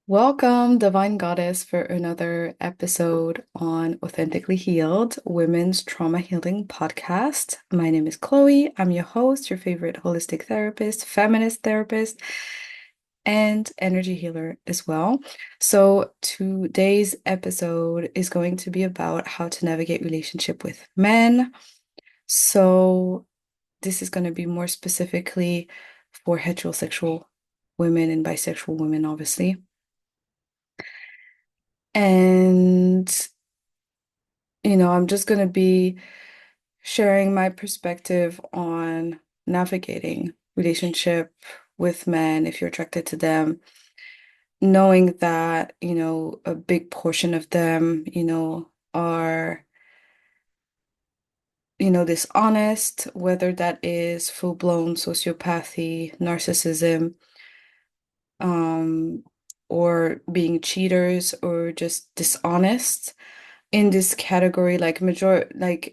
Welcome, Divine Goddess, for another episode on Authentically Healed, Women's Trauma Healing Podcast. My name is Chloe. I'm your host, your favorite holistic therapist, feminist therapist, and energy healer as well. So today's episode is going to be about how to navigate relationship with men. So this is going to be more specifically for heterosexual women and bisexual women, obviously. And, I'm just going to be sharing my perspective on navigating relationship with men if you're attracted to them, knowing that, a big portion of them, are, dishonest, whether that is full-blown sociopathy, narcissism, um, or being cheaters or just dishonest. In this category, like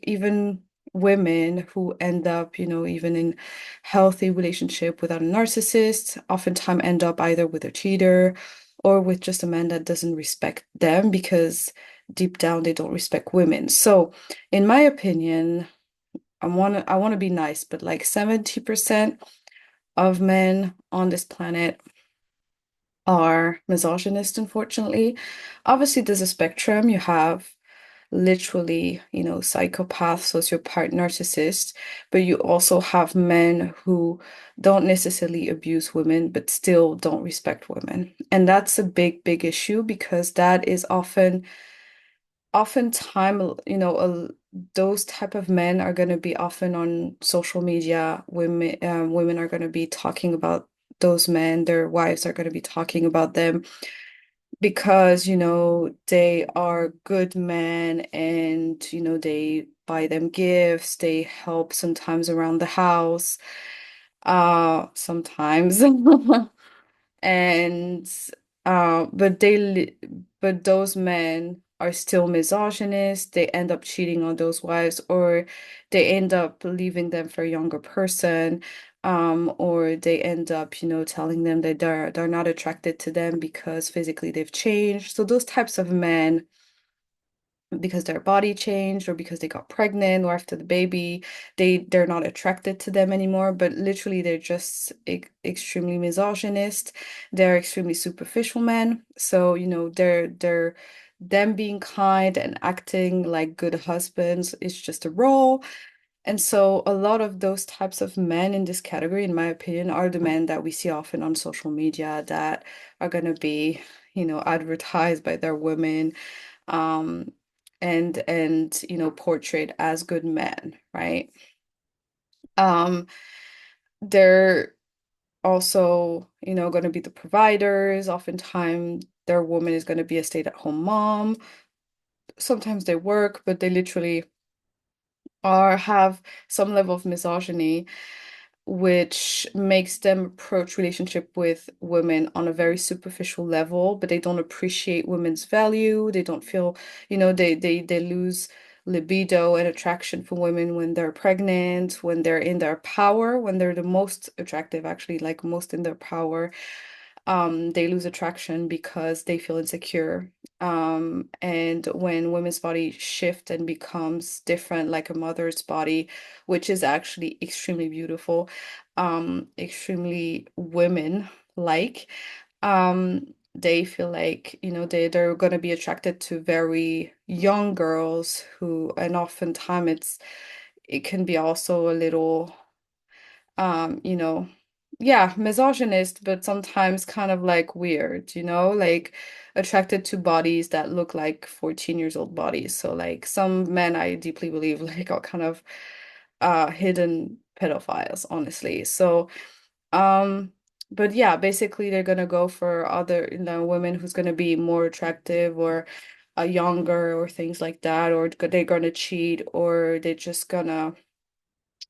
even women who end up, even in healthy relationship without a narcissist, oftentimes end up either with a cheater or with just a man that doesn't respect them because deep down they don't respect women. So, in my opinion, I want to be nice, but like 70% of men on this planet are misogynist, unfortunately. Obviously, there's a spectrum. You have literally, psychopath, sociopath, narcissist, but you also have men who don't necessarily abuse women, but still don't respect women. And that's a big, big issue because that is oftentimes, those type of men are going to be often on social media. Women are going to be talking about those men. Their wives are going to be talking about them because, they are good men and, they buy them gifts, they help sometimes around the house, sometimes. And but those men are still misogynist. They end up cheating on those wives, or they end up leaving them for a younger person, or they end up, telling them that they're not attracted to them because physically they've changed. So those types of men, because their body changed or because they got pregnant or after the baby, they're not attracted to them anymore, but literally they're just extremely misogynist. They're extremely superficial men. So, they're them being kind and acting like good husbands is just a role. And so a lot of those types of men in this category, in my opinion, are the men that we see often on social media that are going to be, advertised by their women, um, and portrayed as good men, right? Um, they're also, going to be the providers. Oftentimes, their woman is going to be a stay-at-home mom. Sometimes they work, but they literally are have some level of misogyny, which makes them approach relationship with women on a very superficial level, but they don't appreciate women's value. They don't feel, they lose libido and attraction for women when they're pregnant, when they're in their power, when they're the most attractive, actually, like most in their power. They lose attraction because they feel insecure. And when women's body shift and becomes different, like a mother's body, which is actually extremely beautiful, extremely women-like, they feel like, they're gonna be attracted to very young girls who, and oftentimes it can be also a little um, you know, yeah, misogynist, but sometimes kind of like weird, like attracted to bodies that look like 14 years old bodies. So like some men I deeply believe like are kind of hidden pedophiles, honestly. So but yeah, basically they're gonna go for other, women who's gonna be more attractive or younger or things like that, or they're gonna cheat or they're just gonna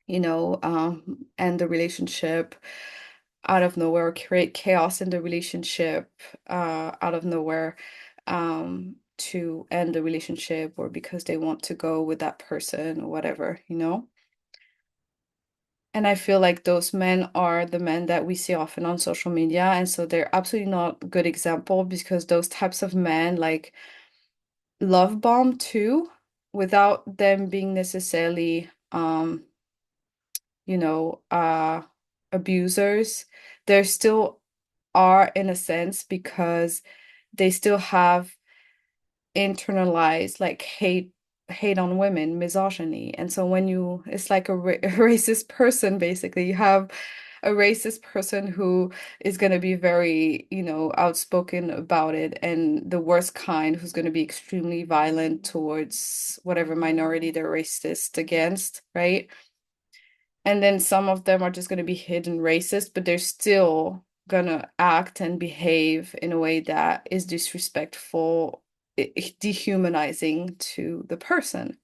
end the relationship out of nowhere, create chaos in the relationship out of nowhere, to end the relationship or because they want to go with that person or whatever. And I feel like those men are the men that we see often on social media. And so they're absolutely not a good example because those types of men like love bomb too without them being necessarily you know, abusers. There still are in a sense because they still have internalized like hate on women, misogyny. And so when you it's like a racist person basically. You have a racist person who is going to be very, outspoken about it, and the worst kind who's going to be extremely violent towards whatever minority they're racist against, right? And then some of them are just going to be hidden racist, but they're still going to act and behave in a way that is disrespectful, dehumanizing to the person.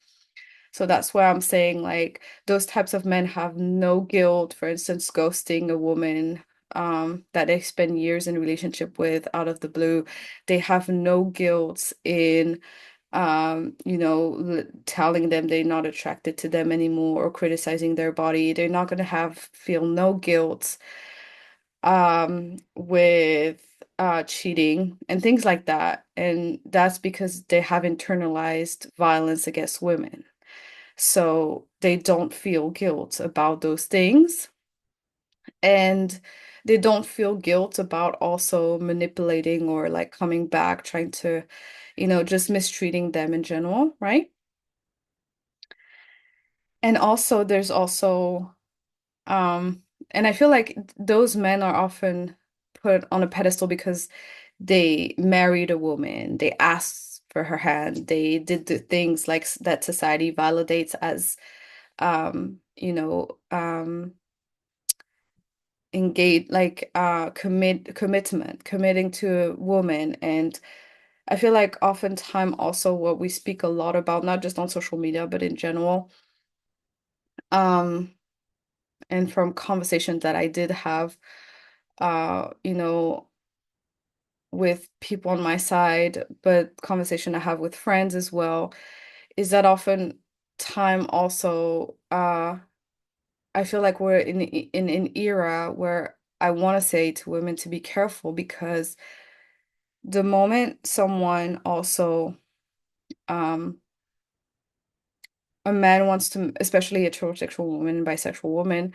So that's why I'm saying like those types of men have no guilt, for instance, ghosting a woman that they spend years in a relationship with out of the blue. They have no guilt in telling them they're not attracted to them anymore or criticizing their body. They're not going to have feel no guilt with cheating and things like that. And that's because they have internalized violence against women. So they don't feel guilt about those things. And they don't feel guilt about also manipulating or like coming back, trying to, just mistreating them in general, right? And also, there's also, um, and I feel like those men are often put on a pedestal because they married a woman, they asked for her hand, they did the things like that society validates as, um, you know, um, engage, like, committing to a woman. And I feel like oftentimes also what we speak a lot about, not just on social media, but in general, um, and from conversations that I did have, uh, you know, with people on my side, but conversation I have with friends as well, is that often time also, I feel like we're in an era where I want to say to women to be careful because the moment someone also, um, a man wants to, especially a heterosexual woman, bisexual woman,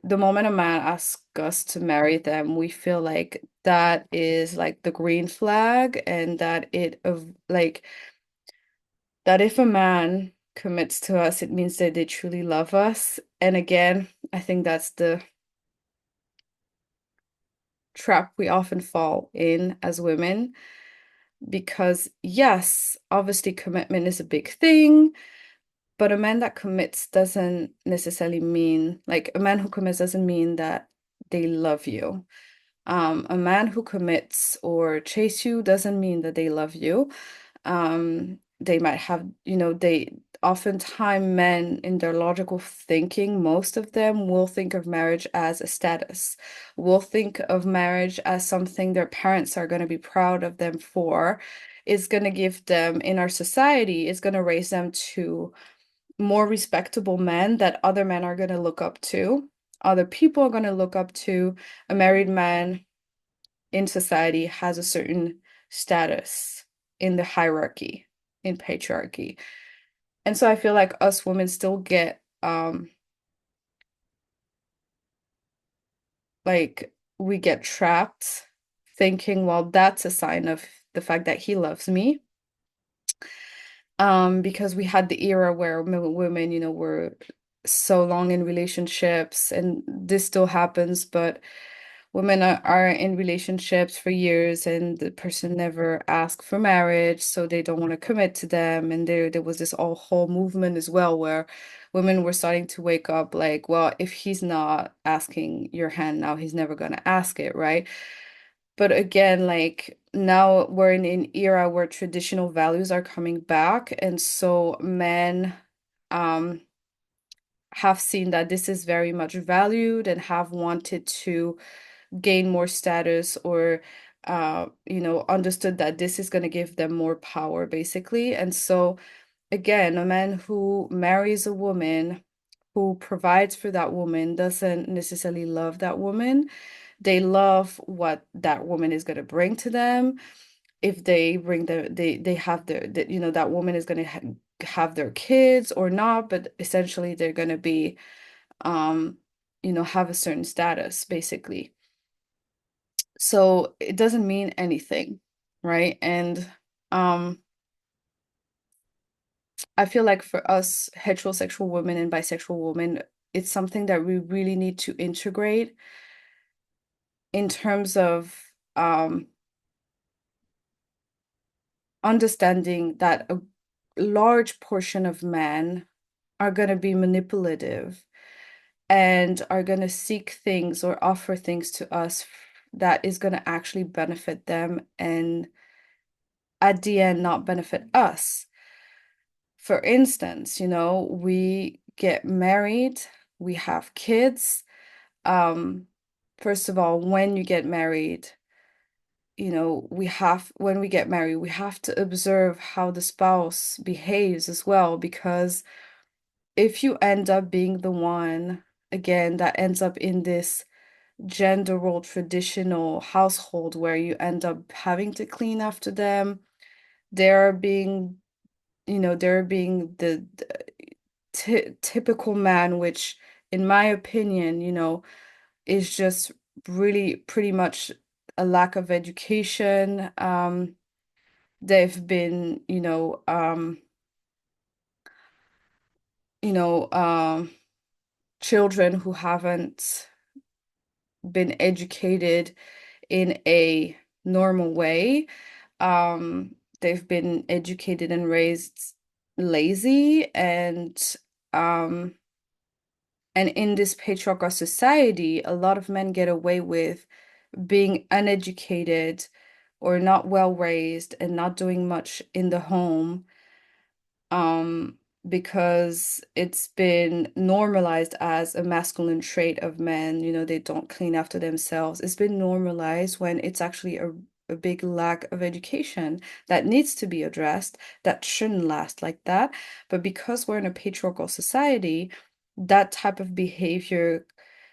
the moment a man asks us to marry them, we feel like that is like the green flag, and that it of like that if a man commits to us, it means that they truly love us. And again, I think that's the trap we often fall in as women, because yes, obviously commitment is a big thing. But a man that commits doesn't necessarily mean, like, a man who commits doesn't mean that they love you. A man who commits or chase you doesn't mean that they love you. They might have, they oftentimes men in their logical thinking, most of them will think of marriage as a status, will think of marriage as something their parents are going to be proud of them for. It's going to give them in our society, it's going to raise them to more respectable men that other men are going to look up to. Other people are going to look up to. A married man in society has a certain status in the hierarchy, in patriarchy. And so I feel like us women still get like we get trapped thinking, well, that's a sign of the fact that he loves me. Because we had the era where women, were so long in relationships, and this still happens, but women are in relationships for years and the person never asked for marriage, so they don't want to commit to them. And there was this whole movement as well where women were starting to wake up like, well, if he's not asking your hand now, he's never going to ask it, right? But again, like now we're in an era where traditional values are coming back, and so men um have seen that this is very much valued and have wanted to gain more status, or understood that this is going to give them more power basically. And so again, a man who marries a woman who provides for that woman doesn't necessarily love that woman. They love what that woman is going to bring to them. If they bring they have that woman is going to have their kids or not, but essentially they're going to be, um, have a certain status, basically. So it doesn't mean anything, right? And um, I feel like for us heterosexual women and bisexual women, it's something that we really need to integrate in terms of understanding that a large portion of men are going to be manipulative and are going to seek things or offer things to us that is going to actually benefit them and at the end not benefit us. For instance, we get married, we have kids. Um, First of all, when you get married, when we get married, we have to observe how the spouse behaves as well, because if you end up being the one, again, that ends up in this gender role traditional household where you end up having to clean after them, they're being, they're being the typical man, which, in my opinion, is just really pretty much a lack of education. They've been, you know, um, children who haven't been educated in a normal way. They've been educated and raised lazy, um and in this patriarchal society, a lot of men get away with being uneducated or not well raised and not doing much in the home, um, because it's been normalized as a masculine trait of men. They don't clean after themselves. It's been normalized when it's actually a big lack of education that needs to be addressed, that shouldn't last like that. But because we're in a patriarchal society, that type of behavior,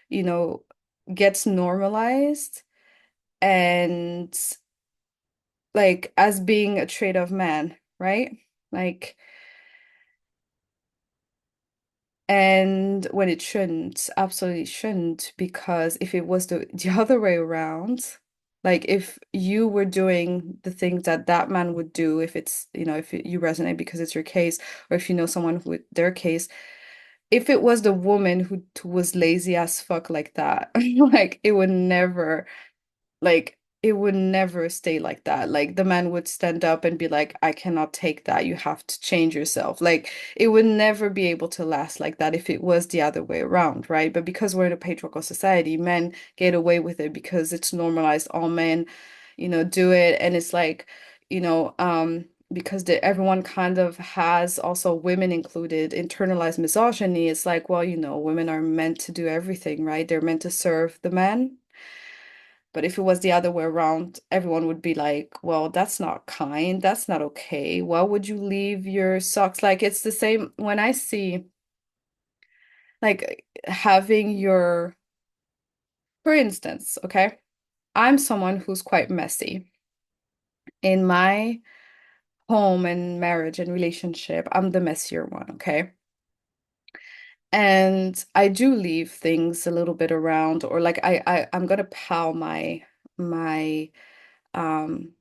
you know, gets normalized and like as being a trait of man, right? Like, and when it shouldn't, absolutely shouldn't, because if it was the other way around, like if you were doing the things that that man would do, if it's, if you resonate because it's your case, or if you know someone with their case, if it was the woman who was lazy as fuck like that, like it would never stay like that. Like the man would stand up and be like, I cannot take that. You have to change yourself. Like it would never be able to last like that if it was the other way around, right? But because we're in a patriarchal society, men get away with it because it's normalized. All men, do it. And it's like, because everyone kind of has, also women included, internalized misogyny. It's like, well, women are meant to do everything, right? They're meant to serve the man. But if it was the other way around, everyone would be like, well, that's not kind. That's not okay. Why would you leave your socks? Like, it's the same when I see, like, having for instance, okay, I'm someone who's quite messy. In my home and marriage and relationship, I'm the messier one, okay? And I do leave things a little bit around, or like I'm gonna pile my um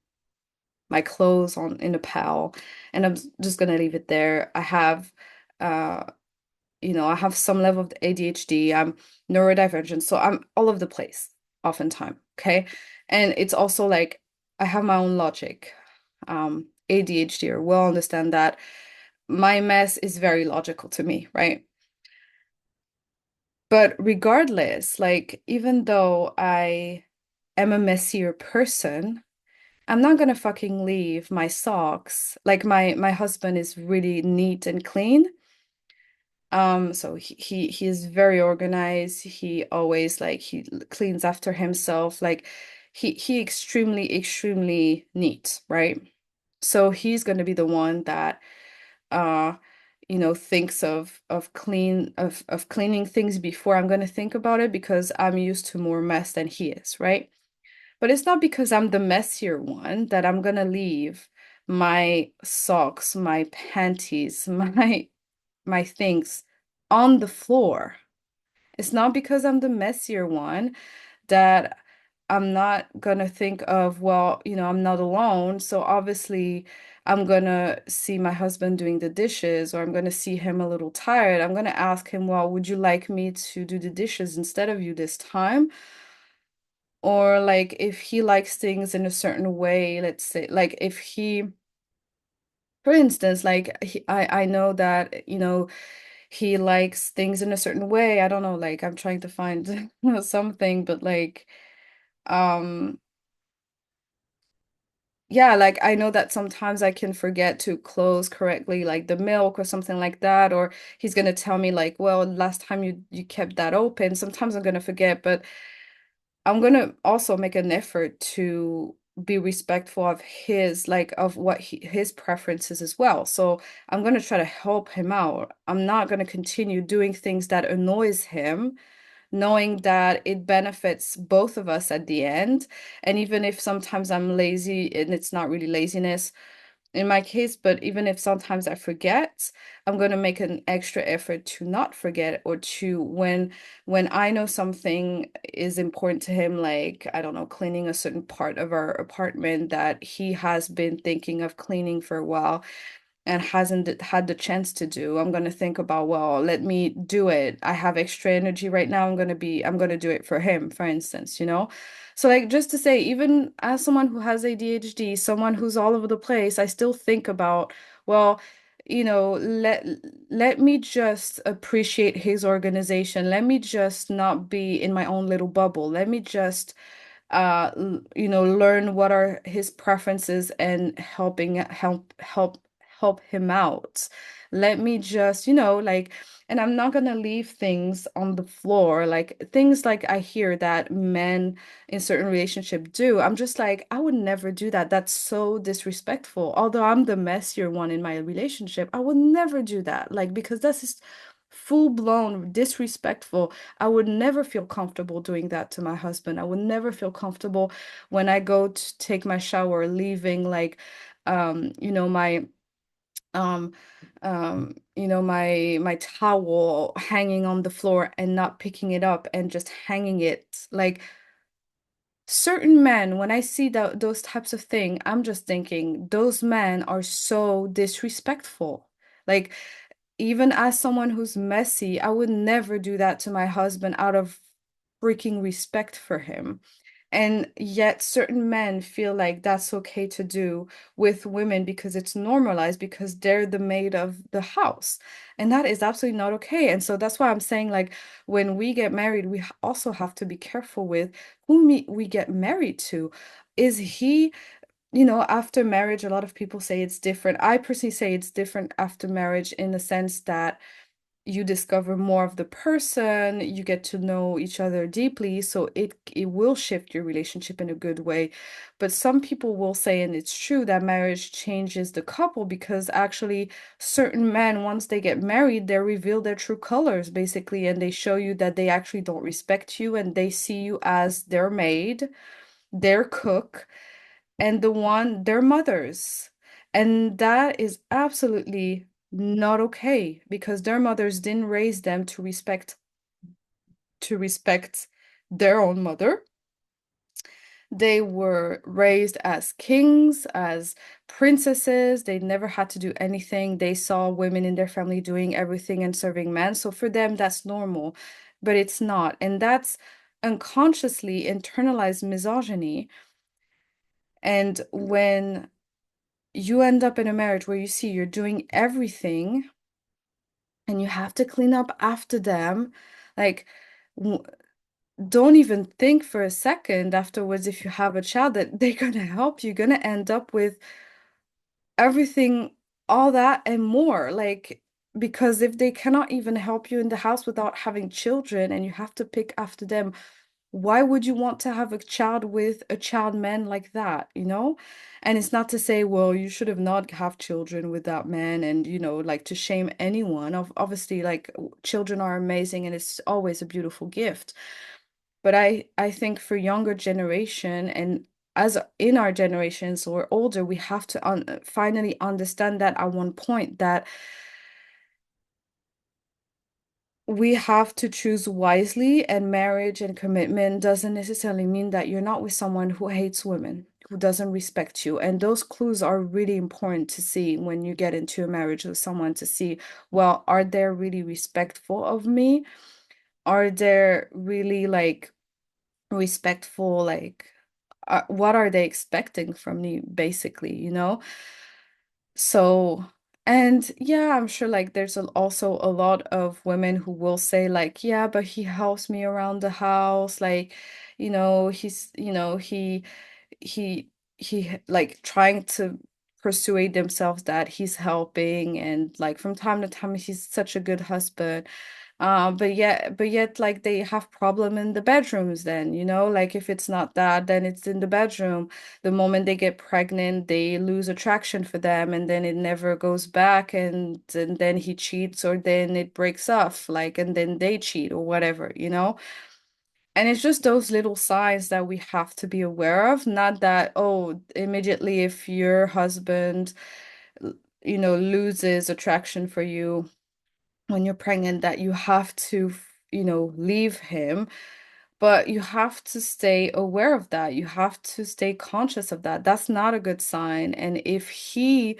my clothes on in a pile, and I'm just gonna leave it there. Uh I have some level of ADHD. I'm neurodivergent, so I'm all over the place oftentimes, okay? And it's also like I have my own logic. ADHD or will understand that my mess is very logical to me, right? But regardless, like even though I am a messier person, I'm not gonna fucking leave my socks. Like my husband is really neat and clean. So he is very organized. He always like he cleans after himself. Like he extremely neat, right? So he's gonna be the one that uh thinks of cleaning things before I'm going to think about it because I'm used to more mess than he is, right? But it's not because I'm the messier one that I'm going to leave my socks, my panties, my things on the floor. It's not because I'm the messier one that I'm not gonna think of, well, I'm not alone, so obviously I'm gonna see my husband doing the dishes, or I'm gonna see him a little tired. I'm gonna ask him, well, would you like me to do the dishes instead of you this time? Or like if he likes things in a certain way, let's say, like if he, for instance, like I know that, he likes things in a certain way. I don't know, like I'm trying to find something, but like um yeah, like I know that sometimes I can forget to close correctly, like the milk or something like that, or he's gonna tell me like, well, last time you kept that open. Sometimes I'm gonna forget, but I'm gonna also make an effort to be respectful of his, like of what his preferences as well. So I'm gonna try to help him out. I'm not gonna continue doing things that annoys him, knowing that it benefits both of us at the end. And even if sometimes I'm lazy and it's not really laziness in my case, but even if sometimes I forget, I'm going to make an extra effort to not forget, or to when I know something is important to him, like I don't know, cleaning a certain part of our apartment that he has been thinking of cleaning for a while and hasn't had the chance to do, I'm going to think about, well, let me do it. I have extra energy right now. I'm going to do it for him, for instance. So like just to say, even as someone who has ADHD, someone who's all over the place, I still think about, well, let me just appreciate his organization. Let me just not be in my own little bubble. Let me just learn what are his preferences and help him out. Let me just, like, and I'm not gonna leave things on the floor, like things like I hear that men in certain relationship do. I'm just like, I would never do that. That's so disrespectful. Although I'm the messier one in my relationship, I would never do that. Like, because that's just full-blown disrespectful. I would never feel comfortable doing that to my husband. I would never feel comfortable when I go to take my shower, leaving like, my um my towel hanging on the floor and not picking it up and just hanging it. Like certain men, when I see those types of thing, I'm just thinking those men are so disrespectful. Like even as someone who's messy, I would never do that to my husband out of freaking respect for him. And yet, certain men feel like that's okay to do with women because it's normalized, because they're the maid of the house. And that is absolutely not okay. And so that's why I'm saying, like, when we get married, we also have to be careful with who we get married to. Is he, after marriage, a lot of people say it's different. I personally say it's different after marriage in the sense that you discover more of the person, you get to know each other deeply, so it will shift your relationship in a good way. But some people will say, and it's true, that marriage changes the couple because actually certain men, once they get married, they reveal their true colors basically, and they show you that they actually don't respect you and they see you as their maid, their cook, and their mothers. And that is absolutely not okay because their mothers didn't raise them to respect their own mother. They were raised as kings, as princesses. They never had to do anything. They saw women in their family doing everything and serving men. So for them, that's normal, but it's not. And that's unconsciously internalized misogyny. And when you end up in a marriage where you see you're doing everything and you have to clean up after them, like, w don't even think for a second afterwards if you have a child that they're gonna help you. You're gonna end up with everything, all that and more. Like, because if they cannot even help you in the house without having children and you have to pick after them, Why would you want to have a child with a child man like that, you know? And it's not to say, well, you should have not have children with that man and, like to shame anyone. Obviously, like children are amazing and it's always a beautiful gift. But I think for younger generation and as in our generations or older, we have to finally understand that at one point that we have to choose wisely, and marriage and commitment doesn't necessarily mean that you're not with someone who hates women, who doesn't respect you. And those clues are really important to see when you get into a marriage with someone to see, well, are they really respectful of me? Are they really like respectful, like what are they expecting from me, basically, you know? So, and yeah, I'm sure like there's also a lot of women who will say like, yeah, but he helps me around the house, like, he like trying to persuade themselves that he's helping, and like from time to time he's such a good husband. But yet, like they have problem in the bedrooms then, like if it's not that, then it's in the bedroom. The moment they get pregnant, they lose attraction for them, and then it never goes back, and then he cheats, or then it breaks off, like, and then they cheat or whatever. And it's just those little signs that we have to be aware of, not that, oh, immediately if your husband, loses attraction for you when you're pregnant, that you have to, leave him. But you have to stay aware of that. You have to stay conscious of that. That's not a good sign. And if he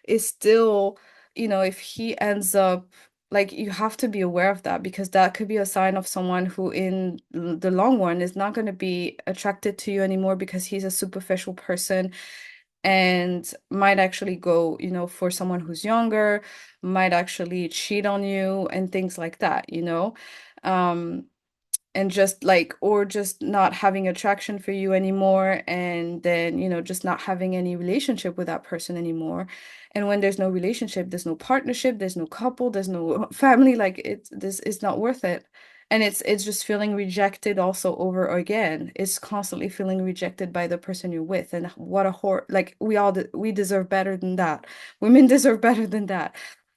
is still, if he ends up, like, you have to be aware of that, because that could be a sign of someone who, in the long run, is not going to be attracted to you anymore because he's a superficial person and might actually go, for someone who's younger, might actually cheat on you and things like that. Um, and just like, or just not having attraction for you anymore, and then just not having any relationship with that person anymore. And when there's no relationship, there's no partnership, there's no couple, there's no family, like it's not worth it. And it's just feeling rejected also over again. It's constantly feeling rejected by the person you're with, and what a like we deserve better than that. Women deserve better than that.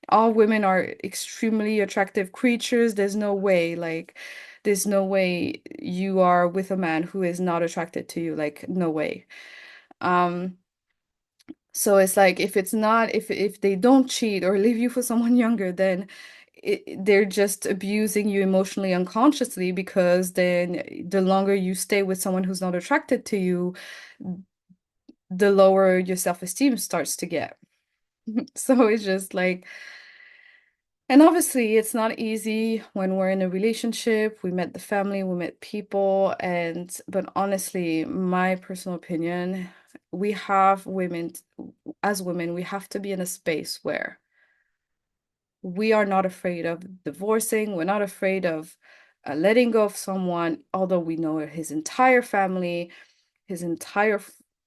All women are extremely attractive creatures. There's no way you are with a man who is not attracted to you. Like, no way. Um, so it's like, if it's not, if they don't cheat or leave you for someone younger, then they're just abusing you emotionally unconsciously, because then the longer you stay with someone who's not attracted to you, the lower your self-esteem starts to get. So it's just like, and obviously, it's not easy when we're in a relationship. We met the family, we met people, but honestly, my personal opinion, we have women, as women, we have to be in a space where we are not afraid of divorcing. We're not afraid of letting go of someone, although we know his entire family, his entire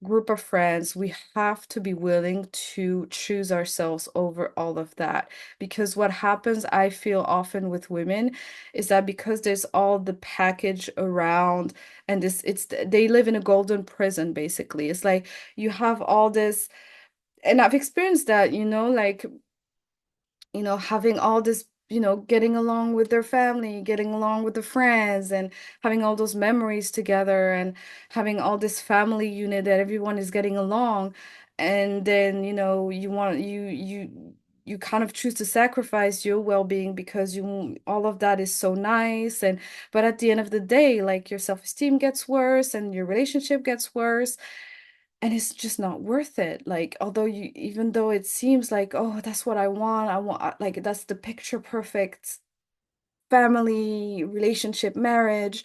group of friends. We have to be willing to choose ourselves over all of that. Because what happens, I feel often with women, is that because there's all the package around, and they live in a golden prison, basically. It's like you have all this, and I've experienced that, like, having all this, getting along with their family, getting along with the friends, and having all those memories together, and having all this family unit that everyone is getting along. And then, you kind of choose to sacrifice your well-being because all of that is so nice. But at the end of the day, like, your self-esteem gets worse and your relationship gets worse, and it's just not worth it. Like, although even though it seems like, oh, that's what I want, like, that's the picture perfect family relationship marriage,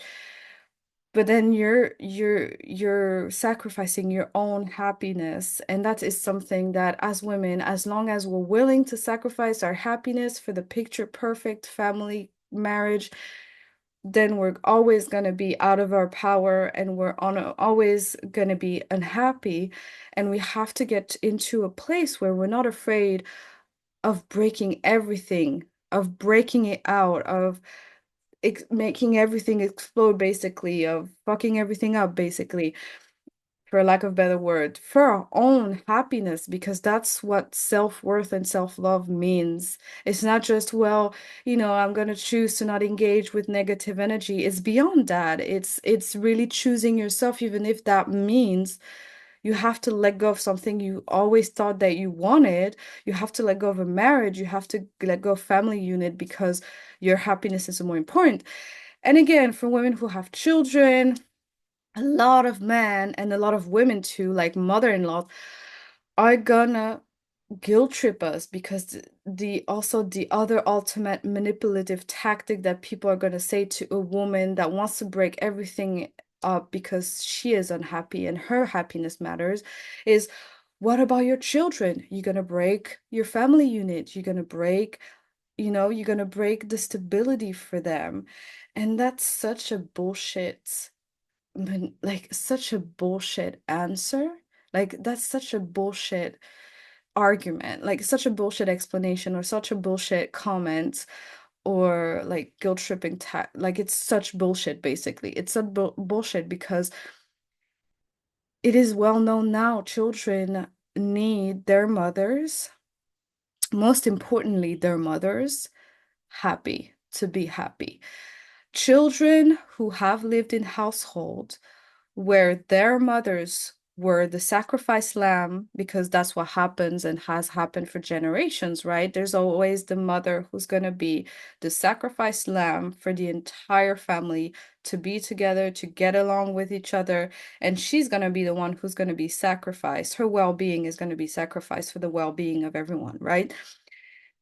but then you're sacrificing your own happiness. And that is something that, as women, as long as we're willing to sacrifice our happiness for the picture perfect family marriage, then we're always going to be out of our power, and always going to be unhappy. And we have to get into a place where we're not afraid of breaking everything, of breaking it out, of ex making everything explode, basically, of fucking everything up, basically, for lack of a better word, for our own happiness, because that's what self-worth and self-love means. It's not just, well, I'm gonna choose to not engage with negative energy. It's beyond that. It's really choosing yourself, even if that means you have to let go of something you always thought that you wanted. You have to let go of a marriage. You have to let go of family unit because your happiness is more important. And again, for women who have children, a lot of men and a lot of women too, like mother-in-laws, are gonna guilt trip us because the also the other ultimate manipulative tactic that people are gonna say to a woman that wants to break everything up because she is unhappy and her happiness matters is, what about your children? You're gonna break your family unit. You're gonna break the stability for them. And that's such a bullshit, like such a bullshit answer. Like that's such a bullshit argument, like such a bullshit explanation or such a bullshit comment or like guilt tripping like it's such bullshit, basically. It's such bullshit because it is well known now children need their mothers, most importantly their mothers, happy, to be happy. Children who have lived in households where their mothers were the sacrificed lamb, because that's what happens and has happened for generations, right? There's always the mother who's going to be the sacrificed lamb for the entire family to be together, to get along with each other. And she's going to be the one who's going to be sacrificed. Her well-being is going to be sacrificed for the well-being of everyone, right?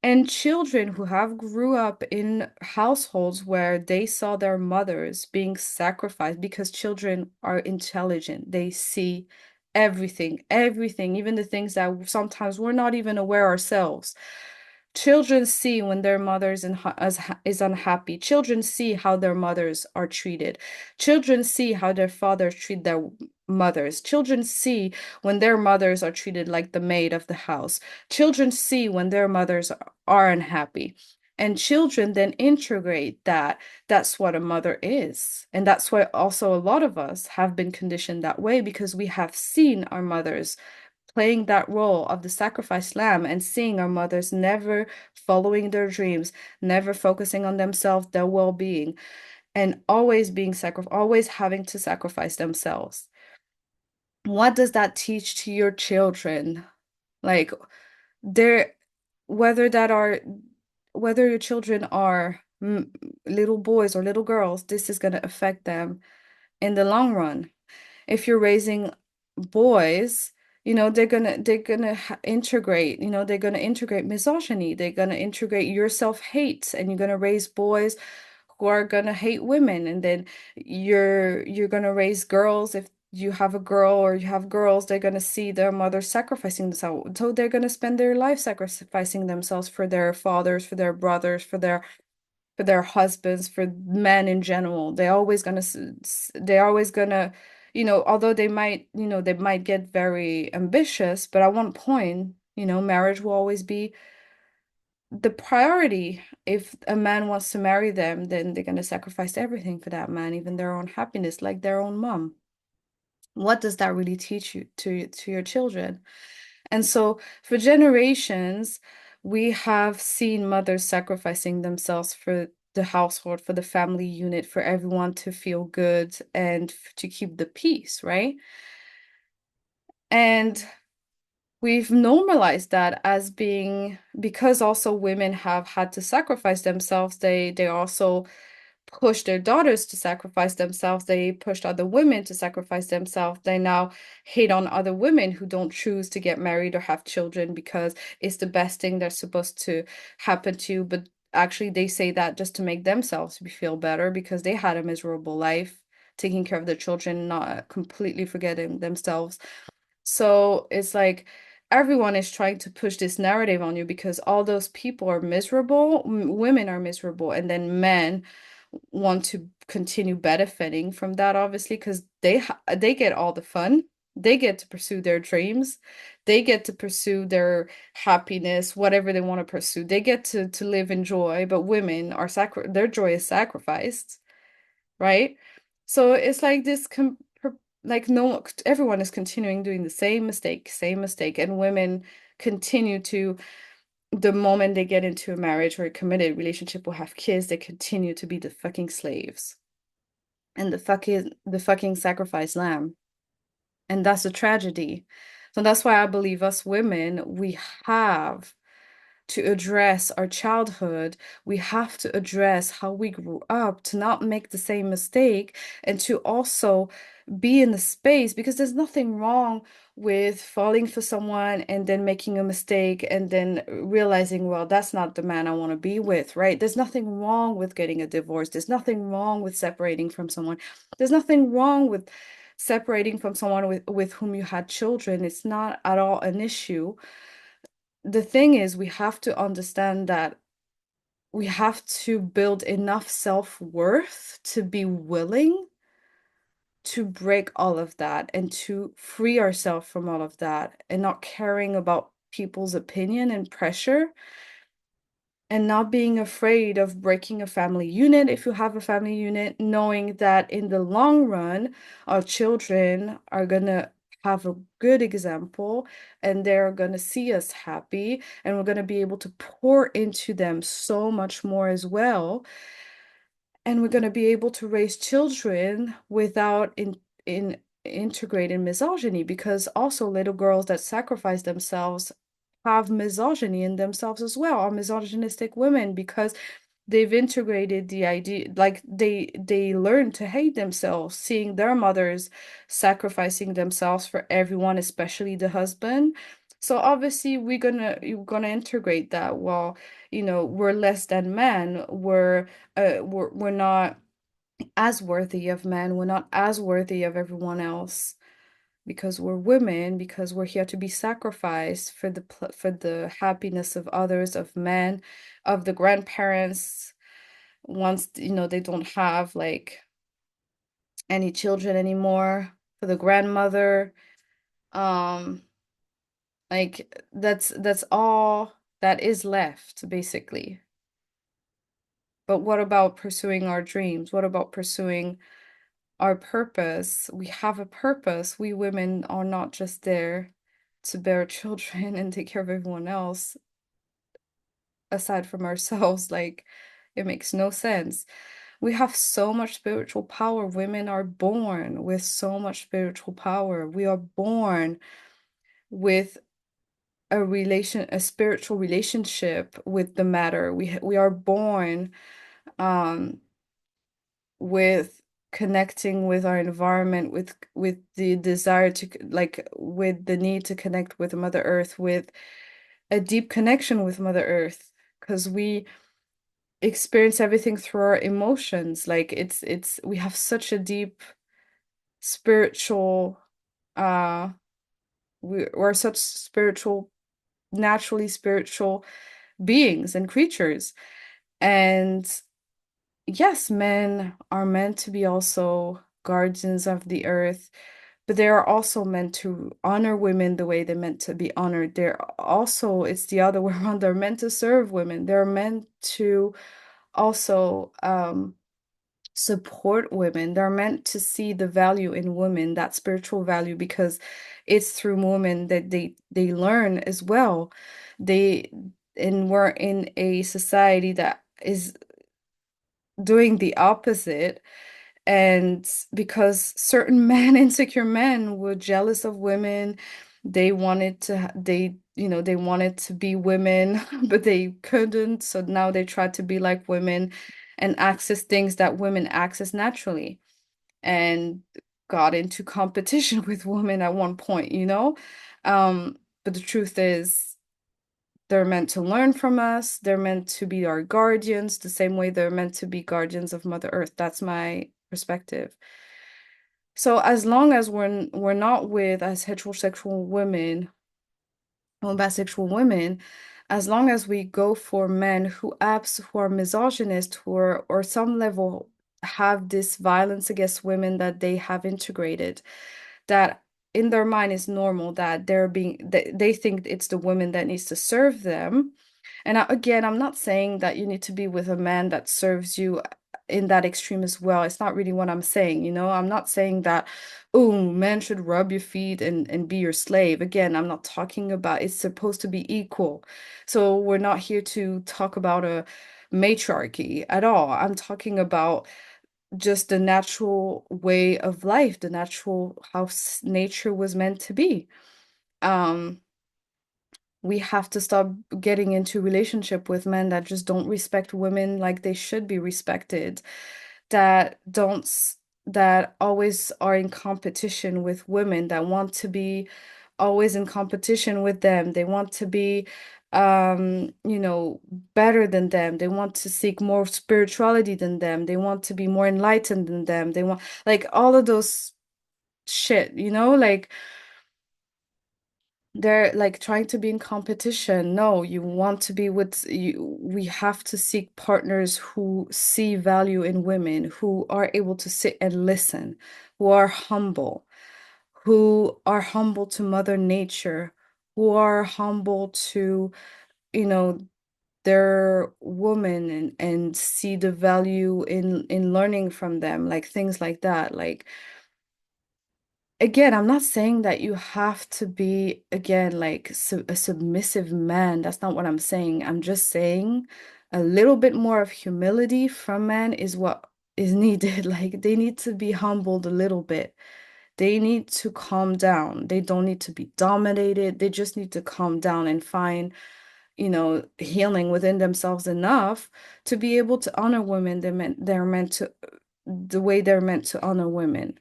And children who have grew up in households where they saw their mothers being sacrificed, because children are intelligent. They see everything, everything, even the things that sometimes we're not even aware ourselves. Children see when their mothers is unhappy. Children see how their mothers are treated. Children see how their fathers treat their mothers. Children see when their mothers are treated like the maid of the house. Children see when their mothers are unhappy. And children then integrate that that's what a mother is. And that's why also a lot of us have been conditioned that way, because we have seen our mothers playing that role of the sacrificed lamb and seeing our mothers never following their dreams, never focusing on themselves, their well-being, and always being always having to sacrifice themselves. What does that teach to your children? Like they're whether that are whether your children are little boys or little girls, this is going to affect them in the long run. If you're raising boys, integrate, they're gonna integrate misogyny, they're gonna integrate your self-hate, and you're gonna raise boys who are gonna hate women. And then you're gonna raise girls. If you have a girl or you have girls, they're gonna see their mothers sacrificing themselves. So they're gonna spend their life sacrificing themselves for their fathers, for their brothers, for their husbands, for men in general. They're always gonna, although they might get very ambitious, but at one point, marriage will always be the priority. If a man wants to marry them, then they're gonna sacrifice everything for that man, even their own happiness, like their own mom. What does that really teach you to your children? And so for generations, we have seen mothers sacrificing themselves for the household, for the family unit, for everyone to feel good and to keep the peace, right? And we've normalized that as being, because also women have had to sacrifice themselves, they also push their daughters to sacrifice themselves. They pushed other women to sacrifice themselves. They now hate on other women who don't choose to get married or have children because it's the best thing that's supposed to happen to you. But actually, they say that just to make themselves feel better because they had a miserable life taking care of their children, not completely forgetting themselves. So it's like everyone is trying to push this narrative on you because all those people are miserable, women are miserable, and then men want to continue benefiting from that, obviously, because they get all the fun. They get to pursue their dreams. They get to pursue their happiness, whatever they want to pursue. They get to live in joy, but women are their joy is sacrificed, right? So it's like this like no everyone is continuing doing the same mistake, and women continue to, the moment they get into a marriage or a committed relationship or have kids, they continue to be the fucking slaves and the fucking sacrificed lamb. And that's a tragedy. So that's why I believe us women, we have to address our childhood. We have to address how we grew up to not make the same mistake and to also be in the space, because there's nothing wrong with falling for someone and then making a mistake and then realizing, well, that's not the man I want to be with, right? There's nothing wrong with getting a divorce. There's nothing wrong with separating from someone. There's nothing wrong with separating from someone with whom you had children. It's not at all an issue. The thing is, we have to understand that we have to build enough self-worth to be willing to break all of that and to free ourselves from all of that and not caring about people's opinion and pressure, and not being afraid of breaking a family unit if you have a family unit, knowing that in the long run, our children are gonna have a good example and they're gonna see us happy, and we're gonna be able to pour into them so much more as well. And we're gonna be able to raise children without in integrating misogyny, because also little girls that sacrifice themselves have misogyny in themselves as well, are misogynistic women, because they've integrated the idea, like they learn to hate themselves, seeing their mothers sacrificing themselves for everyone, especially the husband. So obviously you're gonna integrate that. Well, we're less than men. We're not as worthy of men. We're not as worthy of everyone else because we're women, because we're here to be sacrificed for the happiness of others, of men, of the grandparents, once they don't have like any children anymore, for the grandmother. um like that's all that is left, basically. But what about pursuing our dreams? What about pursuing our purpose? We have a purpose. We women are not just there to bear children and take care of everyone else aside from ourselves. Like, it makes no sense. We have so much spiritual power. Women are born with so much spiritual power. We are born with a spiritual relationship with the matter. We are born um with connecting with our environment, with the desire to like with the need to connect with Mother Earth, with a deep connection with Mother Earth, because we experience everything through our emotions. Like it's we have such a deep spiritual uh we're such spiritual, naturally spiritual beings and creatures. And yes, men are meant to be also guardians of the earth, but they are also meant to honor women the way they're meant to be honored. They're also, it's the other way around, they're meant to serve women. They're meant to also support women. They're meant to see the value in women, that spiritual value, because it's through women that they learn as well. They and we're in a society that is doing the opposite. And because certain men, insecure men, were jealous of women, they wanted to, they wanted to be women, but they couldn't. So now they try to be like women and access things that women access naturally, and got into competition with women at one point. But the truth is, they're meant to learn from us. They're meant to be our guardians, the same way they're meant to be guardians of Mother Earth. That's my perspective. So as long as we're not with, as heterosexual women or bisexual women, as long as we go for men who are misogynist, who are or some level have this violence against women that they have integrated, that in their mind it's normal that they think it's the woman that needs to serve them. And again, I'm not saying that you need to be with a man that serves you in that extreme as well. It's not really what I'm saying, you know? I'm not saying that, oh, men should rub your feet and be your slave. Again, I'm not talking about it's supposed to be equal. So we're not here to talk about a matriarchy at all. I'm talking about just the natural way of life, the natural how nature was meant to be. Um, we have to stop getting into relationship with men that just don't respect women like they should be respected, that don't that always are in competition with women, that want to be always in competition with them. They want to be better than them. They want to seek more spirituality than them. They want to be more enlightened than them. They want like all of those shit, like they're like trying to be in competition. No, you want to be with you. We have to seek partners who see value in women, who are able to sit and listen, who are humble to Mother Nature, who are humble to, you know, their woman and see the value in learning from them, like things like that. Like again, I'm not saying that you have to be, again, like a submissive man. That's not what I'm saying. I'm just saying a little bit more of humility from men is what is needed. Like they need to be humbled a little bit. They need to calm down. They don't need to be dominated. They just need to calm down and find, healing within themselves enough to be able to honor women they're meant to the way they're meant to honor women.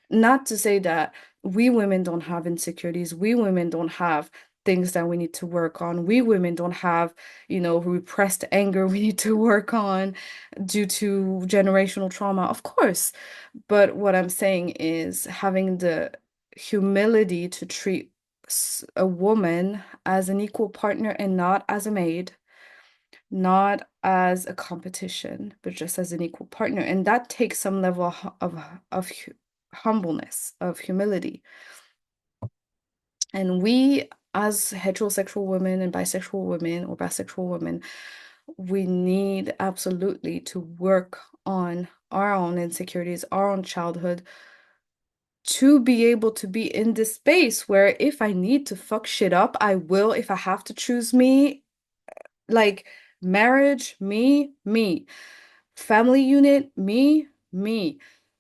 Not to say that we women don't have insecurities, we women don't have things that we need to work on. We women don't have, repressed anger we need to work on due to generational trauma. Of course. But what I'm saying is having the humility to treat a woman as an equal partner and not as a maid, not as a competition, but just as an equal partner. And that takes some level of humbleness, of humility. And we, as heterosexual women and bisexual women or bisexual women, we need absolutely to work on our own insecurities, our own childhood, to be able to be in this space where if I need to fuck shit up, I will. If I have to choose me, like marriage, me. Family unit, me.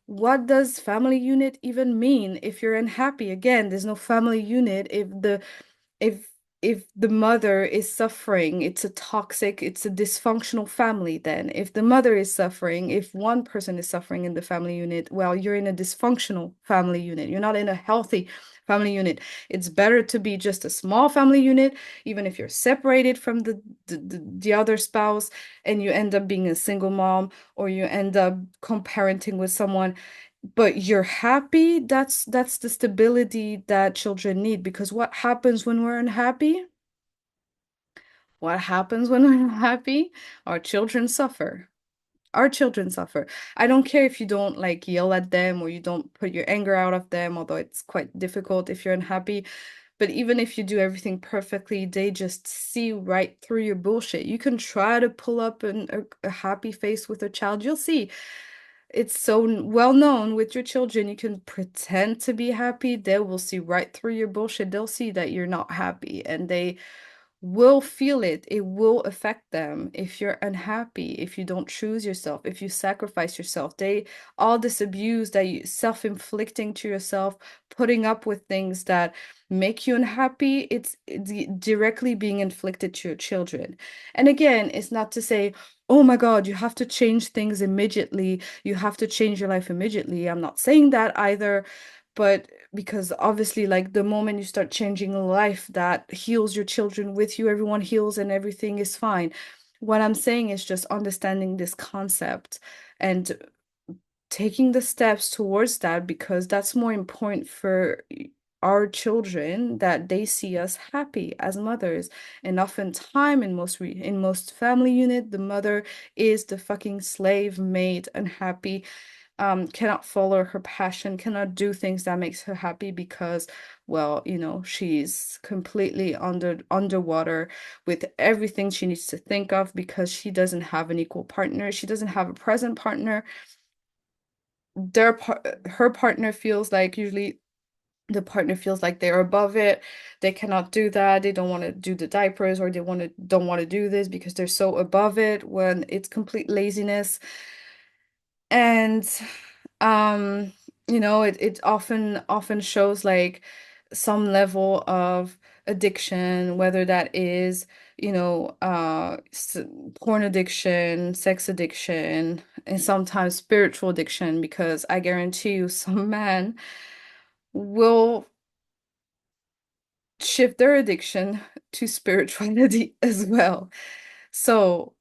What does family unit even mean if you're unhappy? Again, there's no family unit if if the mother is suffering, it's a dysfunctional family then. If the mother is suffering, if one person is suffering in the family unit, well, you're in a dysfunctional family unit. You're not in a healthy family unit. It's better to be just a small family unit, even if you're separated from the other spouse and you end up being a single mom or you end up co-parenting with someone but you're happy. That's the stability that children need, because what happens when we're unhappy? What happens when we're unhappy? Our children suffer. Our children suffer. I don't care if you don't like yell at them or you don't put your anger out of them, although it's quite difficult if you're unhappy. But even if you do everything perfectly, they just see right through your bullshit. You can try to pull up a happy face with a child. You'll see it's so well known with your children. You can pretend to be happy. They will see right through your bullshit. They'll see that you're not happy and they will feel it. It will affect them if you're unhappy, if you don't choose yourself, if you sacrifice yourself. All this abuse that you self-inflicting to yourself, putting up with things that make you unhappy, it's directly being inflicted to your children. And again, it's not to say, oh my God, you have to change things immediately. You have to change your life immediately. I'm not saying that either. But because obviously, like the moment you start changing a life that heals your children with you, everyone heals and everything is fine. What I'm saying is just understanding this concept and taking the steps towards that, because that's more important for our children, that they see us happy as mothers. And oftentimes in most family unit, the mother is the fucking slave, maid, unhappy, cannot follow her passion, cannot do things that makes her happy because, well, she's completely underwater with everything she needs to think of because she doesn't have an equal partner. She doesn't have a present partner. Her partner feels like usually the partner feels like they're above it. They cannot do that. They don't want to do the diapers or they don't want to do this because they're so above it when it's complete laziness. And um, it often shows like some level of addiction, whether that is, porn addiction, sex addiction, and sometimes spiritual addiction, because I guarantee you some men will shift their addiction to spirituality as well. So,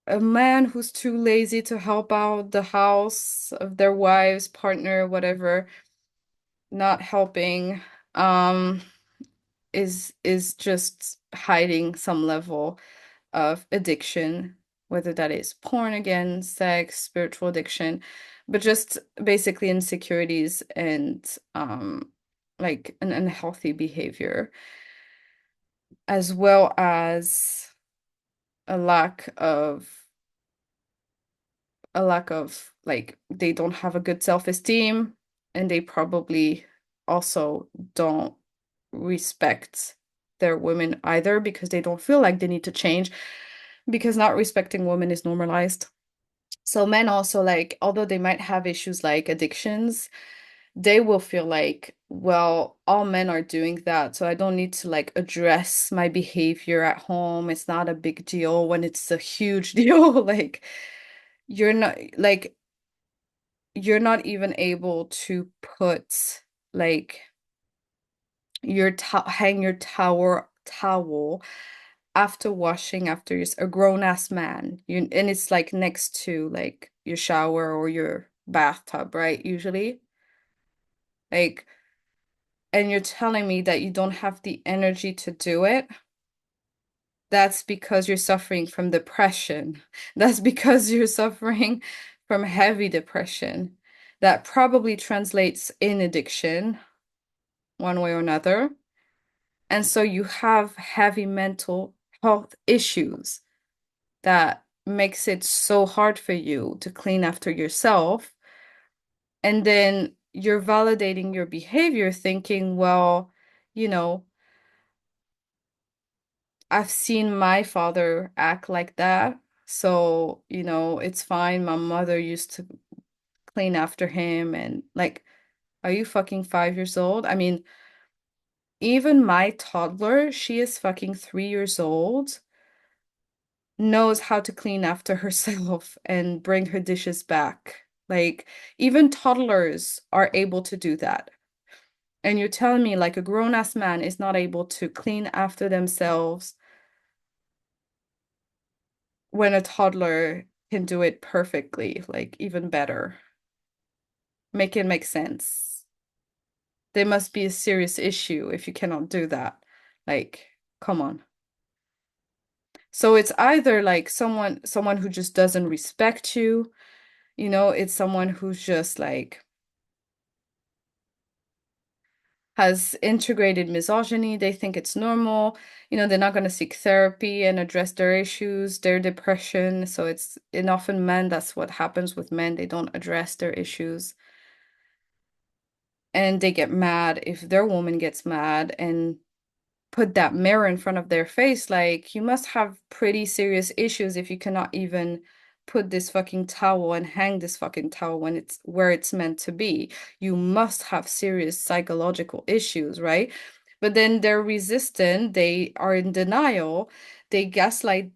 a man who's too lazy to help out the house of their wives, partner, whatever, not helping, um, is just hiding some level of addiction, whether that is porn again, sex, spiritual addiction, but just basically insecurities and like an unhealthy behavior, as well as a lack of like they don't have a good self-esteem and they probably also don't respect their women either because they don't feel like they need to change because not respecting women is normalized. So men also like although they might have issues like addictions, they will feel like, well, all men are doing that, so I don't need to like address my behavior at home. It's not a big deal when it's a huge deal. Like you're not like you're not even able to put like hang your towel after washing after a grown ass man. And it's like next to like your shower or your bathtub, right? Usually. Like, and you're telling me that you don't have the energy to do it. That's because you're suffering from depression. That's because you're suffering from heavy depression. That probably translates in addiction, one way or another. And so you have heavy mental health issues that makes it so hard for you to clean after yourself. And then you're validating your behavior, thinking, well, you know, I've seen my father act like that. So, it's fine. My mother used to clean after him. And like, are you fucking 5 years old? I mean, even my toddler, she is fucking 3 years old, knows how to clean after herself and bring her dishes back. Like, even toddlers are able to do that. And you're telling me, like, a grown-ass man is not able to clean after themselves when a toddler can do it perfectly, like, even better. Make it make sense. There must be a serious issue if you cannot do that. Like, come on. So it's either like someone who just doesn't respect you, it's someone who's just like has integrated misogyny. They think it's normal. They're not going to seek therapy and address their issues, their depression. So and often men, that's what happens with men. They don't address their issues. And they get mad if their woman gets mad and put that mirror in front of their face. Like, you must have pretty serious issues if you cannot even put this fucking towel and hang this fucking towel when it's where it's meant to be. You must have serious psychological issues, right? But then they're resistant, they are in denial, they gaslight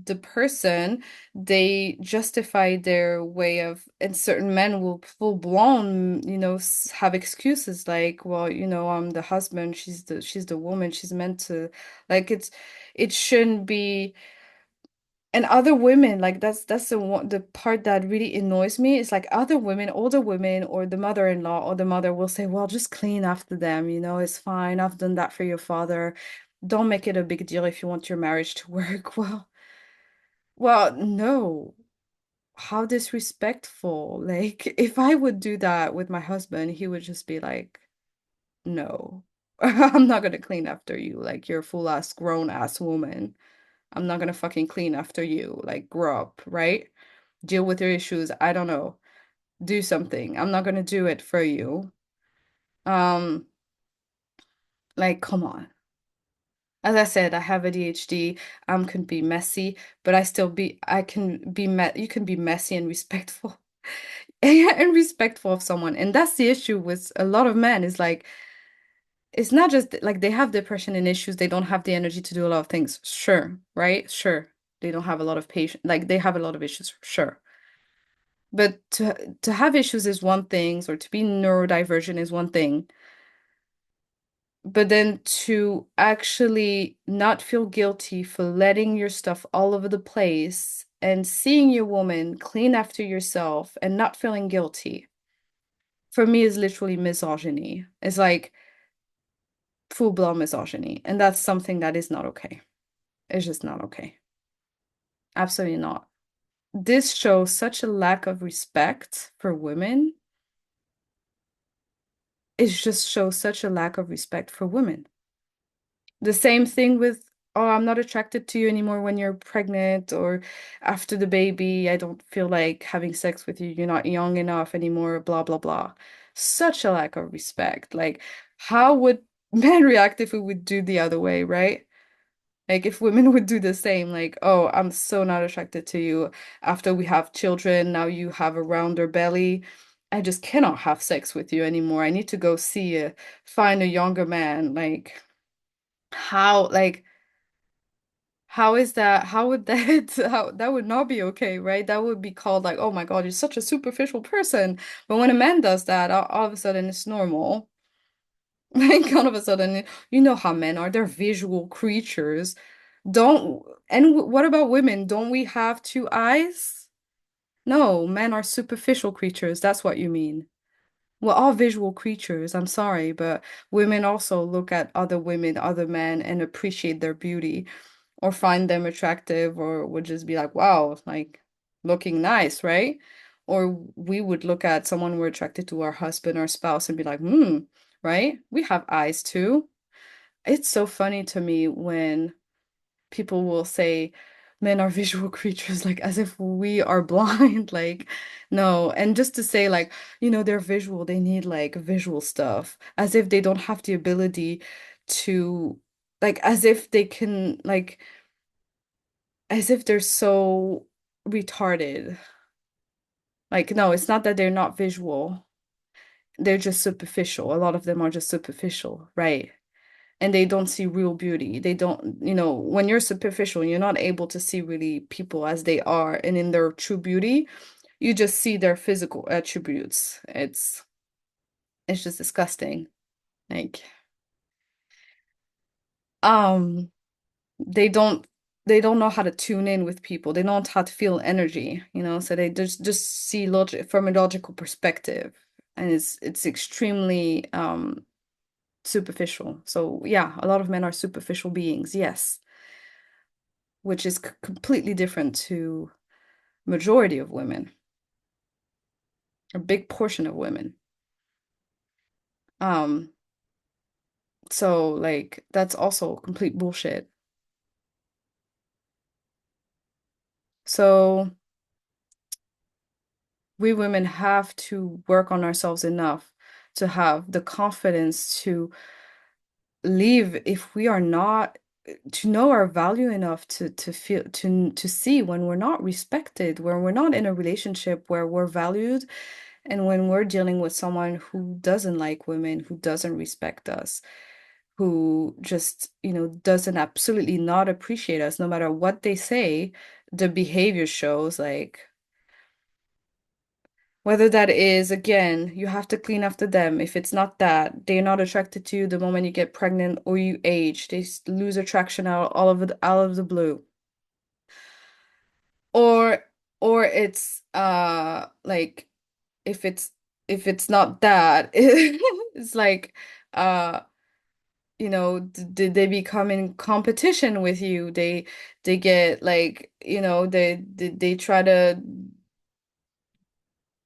the person, they justify their way of, and certain men will full blown, have excuses like, well, I'm the husband, she's the woman, she's meant to, like, it shouldn't be. And other women, like that's the part that really annoys me. It's like other women, older women, or the mother-in-law or the mother will say, well, just clean after them, it's fine. I've done that for your father. Don't make it a big deal if you want your marriage to work. Well, no. how disrespectful. Like, if I would do that with my husband, he would just be like, no, I'm not gonna clean after you. Like, you're a full ass grown ass woman. I'm not gonna fucking clean after you. Like, grow up, right? Deal with your issues. I don't know. Do something. I'm not gonna do it for you. Um, like, come on. As I said, I have ADHD. Can be messy, but I can be you can be messy and respectful. And respectful of someone. And that's the issue with a lot of men is like, it's not just like they have depression and issues, they don't have the energy to do a lot of things. Sure, right? Sure. They don't have a lot of patience, like they have a lot of issues, sure. But to have issues is one thing, or to be neurodivergent is one thing. But then to actually not feel guilty for letting your stuff all over the place and seeing your woman clean after yourself and not feeling guilty, for me is literally misogyny. It's like full-blown misogyny. And that's something that is not okay. It's just not okay. Absolutely not. This shows such a lack of respect for women. It just shows such a lack of respect for women. The same thing with, oh, I'm not attracted to you anymore when you're pregnant or after the baby. I don't feel like having sex with you. You're not young enough anymore, blah, blah, blah. Such a lack of respect. Like, how would men react if we would do the other way, right? Like, if women would do the same, like, oh, I'm so not attracted to you after we have children. Now you have a rounder belly. I just cannot have sex with you anymore. I need to go find a younger man. Like, how, like, how is that? How would that, how, that would not be okay, right? That would be called like, oh my God, you're such a superficial person. But when a man does that, all of a sudden it's normal. Like, all of a sudden, you know how men are. They're visual creatures. Don't, and what about women? Don't we have two eyes? No, men are superficial creatures. That's what you mean. We're all visual creatures. I'm sorry, but women also look at other women, other men, and appreciate their beauty or find them attractive or would just be like, wow, like looking nice, right? Or we would look at someone we're attracted to, our husband or spouse, and be like, hmm, right? We have eyes too. It's so funny to me when people will say men are visual creatures, like as if we are blind. Like, no. And just to say, like, they're visual, they need like visual stuff, as if they don't have the ability to, like, as if they can, like, as if they're so retarded. Like, no, it's not that they're not visual. They're just superficial. A lot of them are just superficial, right? And they don't see real beauty. They don't, when you're superficial, you're not able to see really people as they are and in their true beauty. You just see their physical attributes. It's just disgusting. Like, um, they don't they don't know how to tune in with people. They don't know how to feel energy, so they just see logic from a logical perspective. And it's extremely superficial. So yeah, a lot of men are superficial beings, yes, which is completely different to majority of women, a big portion of women. Um, so like that's also complete bullshit. So we women have to work on ourselves enough to have the confidence to leave if we are not, to know our value enough to feel to see when we're not respected, when we're not in a relationship where we're valued, and when we're dealing with someone who doesn't like women, who doesn't respect us, who just, doesn't absolutely not appreciate us no matter what they say. The behavior shows, like, whether that is, again, you have to clean after them. If it's not that, they're not attracted to you the moment you get pregnant or you age, they lose attraction out out of the blue. Or it's like, if it's not that, it's like, uh did they become in competition with you? They get like, they try to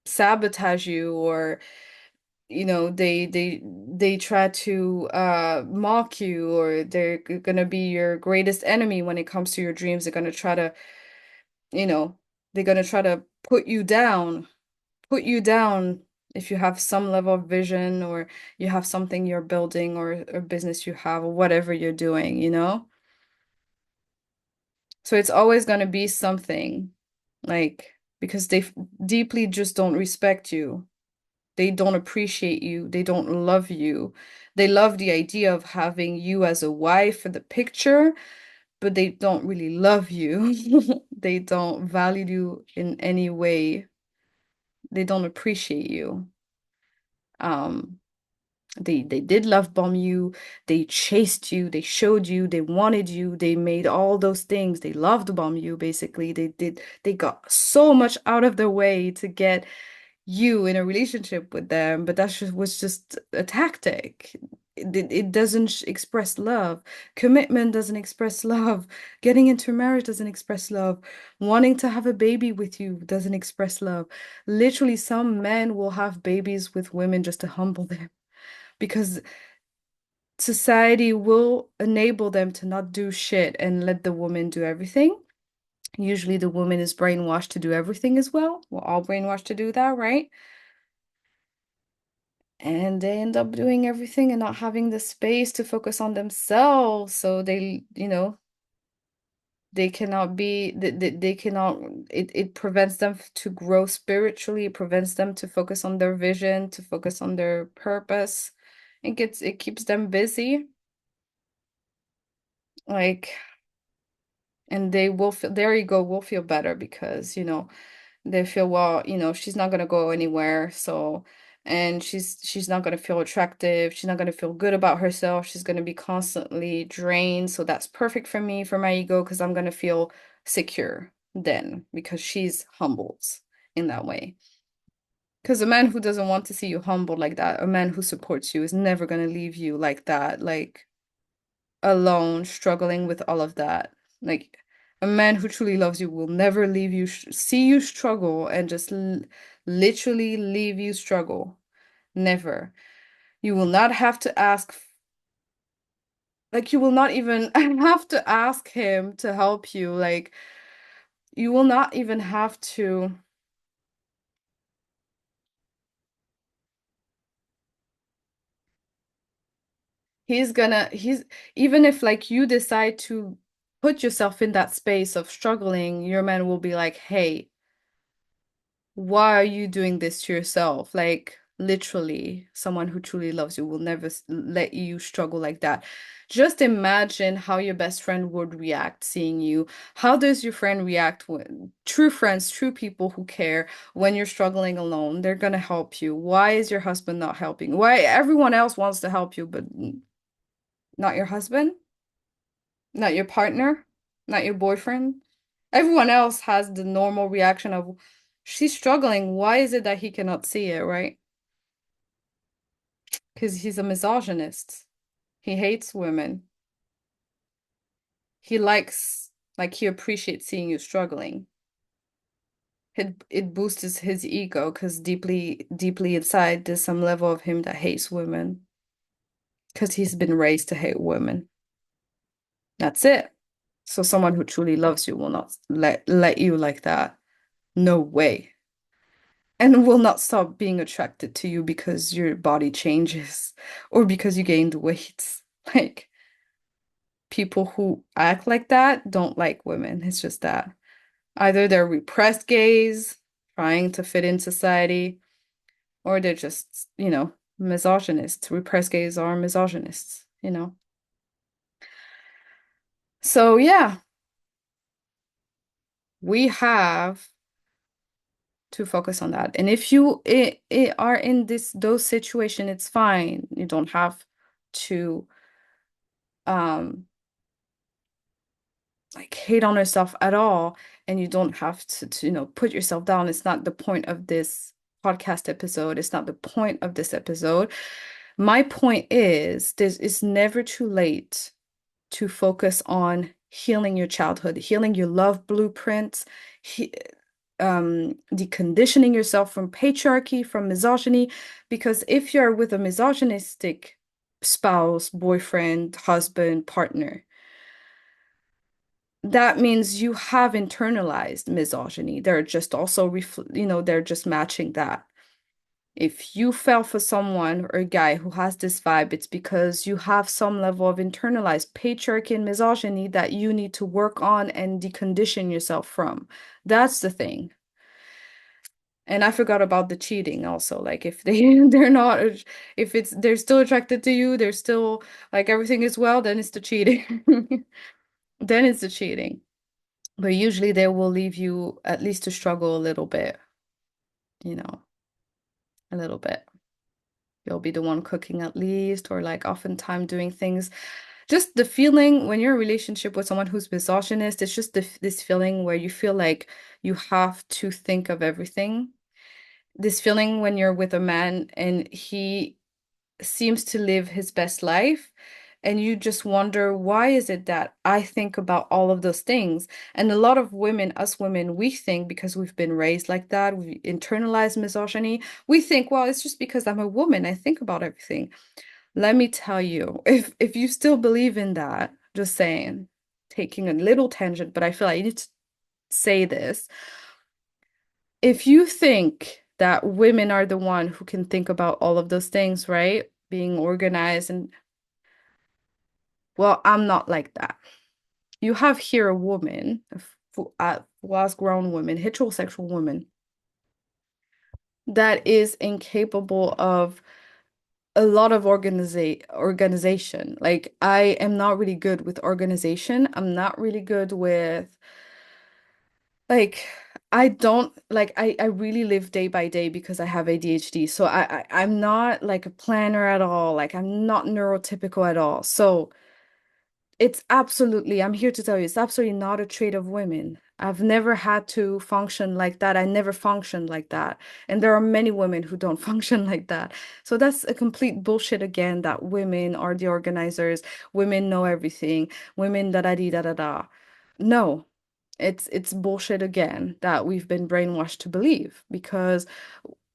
sabotage you, or they try to mock you, or they're gonna be your greatest enemy when it comes to your dreams. They're gonna try to, you know, they're gonna try to put you down if you have some level of vision, or you have something you're building, or a business you have, or whatever you're doing, you know? So it's always gonna be something, like, because they deeply just don't respect you. They don't appreciate you. They don't love you. They love the idea of having you as a wife for the picture, but they don't really love you. They don't value you in any way. They don't appreciate you. Um, they did love bomb you. They chased you. They showed you. They wanted you. They made all those things. They loved bomb you, basically. They got so much out of their way to get you in a relationship with them, but was just a tactic. It doesn't express love. Commitment doesn't express love. Getting into marriage doesn't express love. Wanting to have a baby with you doesn't express love. Literally, some men will have babies with women just to humble them, because society will enable them to not do shit and let the woman do everything. Usually the woman is brainwashed to do everything as well. We're all brainwashed to do that, right? And they end up doing everything and not having the space to focus on themselves. So they cannot be, they cannot, it prevents them to grow spiritually. It prevents them to focus on their vision, to focus on their purpose. It keeps them busy. Like, and they will feel, their ego will feel better because, they feel, well, she's not gonna go anywhere, so, and she's not gonna feel attractive, she's not gonna feel good about herself, she's gonna be constantly drained, so that's perfect for me, for my ego, because I'm gonna feel secure then, because she's humbled in that way. Because a man who doesn't want to see you humbled like that, a man who supports you, is never gonna leave you like that, like alone, struggling with all of that. Like, a man who truly loves you will never leave you, see you struggle and just literally leave you struggle. Never. You will not have to ask, like, you will not even have to ask him to help you. Like, you will not even have to. He's, even if like you decide to put yourself in that space of struggling, your man will be like, hey, why are you doing this to yourself? Like, literally, someone who truly loves you will never let you struggle like that. Just imagine how your best friend would react seeing you. How does your friend react when true friends, true people who care, when you're struggling alone? They're gonna help you. Why is your husband not helping? Why everyone else wants to help you, but not your husband? Not your partner? Not your boyfriend? Everyone else has the normal reaction of, she's struggling. Why is it that he cannot see it, right? Because he's a misogynist. He hates women. He likes, like, he appreciates seeing you struggling. It boosts his ego because deeply, deeply inside, there's some level of him that hates women because he's been raised to hate women. That's it. So someone who truly loves you will not let you like that. No way. And will not stop being attracted to you because your body changes or because you gained weight. Like, people who act like that don't like women. It's just that. Either they're repressed gays trying to fit in society, or they're just, misogynists. Repressed gays are misogynists. So yeah, we have to focus on that. And if you are in those situations, it's fine. You don't have to um like hate on yourself at all, and you don't have to put yourself down. It's not the point of this podcast episode. It's not the point of this episode. My point is, this is never too late to focus on healing your childhood, healing your love blueprints, deconditioning yourself from patriarchy, from misogyny, because if you're with a misogynistic spouse, boyfriend, husband, partner, that means you have internalized misogyny. They're just also they're just matching that. If you fell for someone or a guy who has this vibe, it's because you have some level of internalized patriarchy and misogyny that you need to work on and decondition yourself from. That's the thing. And I forgot about the cheating also. Like if they're not, if it's they're still attracted to you, they're still like everything is well, then it's the cheating. Then it's the cheating. But usually they will leave you at least to struggle a little bit, you know, a little bit. You'll be the one cooking at least, or like oftentimes doing things. Just the feeling when you're in a relationship with someone who's misogynist, it's just this feeling where you feel like you have to think of everything. This feeling when you're with a man and he seems to live his best life. And you just wonder, why is it that I think about all of those things? And a lot of women, us women, we think because we've been raised like that, we internalized misogyny, we think, well, it's just because I'm a woman, I think about everything. Let me tell you, if you still believe in that, just saying, taking a little tangent, but I feel like I need to say this. If you think that women are the one who can think about all of those things, right? Being organized and well, I'm not like that. You have here a woman, a was grown woman, heterosexual woman, that is incapable of a lot of organization. Like I am not really good with organization. I'm not really good with like I don't like I really live day by day because I have ADHD. So I'm not like a planner at all. Like I'm not neurotypical at all. So it's absolutely, I'm here to tell you, it's absolutely not a trait of women. I've never had to function like that. I never functioned like that. And there are many women who don't function like that. So that's a complete bullshit again that women are the organizers, women know everything, women da da dee da da da. No, it's bullshit again that we've been brainwashed to believe because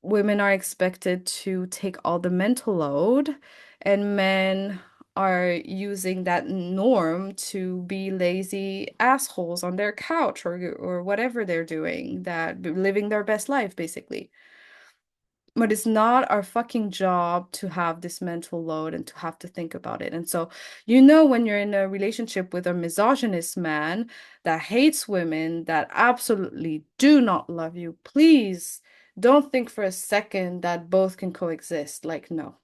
women are expected to take all the mental load and men are using that norm to be lazy assholes on their couch or whatever they're doing, that living their best life basically. But it's not our fucking job to have this mental load and to have to think about it. And so, when you're in a relationship with a misogynist man that hates women, that absolutely do not love you, please don't think for a second that both can coexist. Like, no.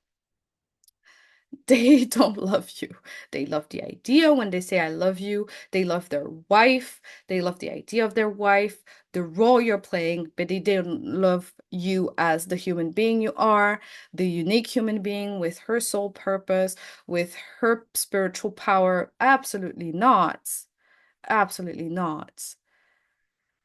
They don't love you. They love the idea when they say I love you. They love their wife. They love the idea of their wife, the role you're playing, but they don't love you as the human being you are, the unique human being with her sole purpose, with her spiritual power. Absolutely not. Absolutely not.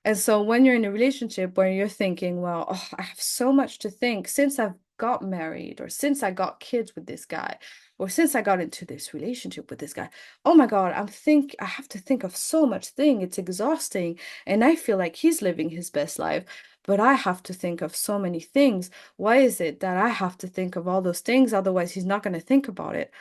And so when you're in a relationship where you're thinking, well, oh, I have so much to think since I've got married, or since I got kids with this guy, or since I got into this relationship with this guy. Oh my God, I have to think of so much thing. It's exhausting. And I feel like he's living his best life, but I have to think of so many things. Why is it that I have to think of all those things? Otherwise, he's not going to think about it.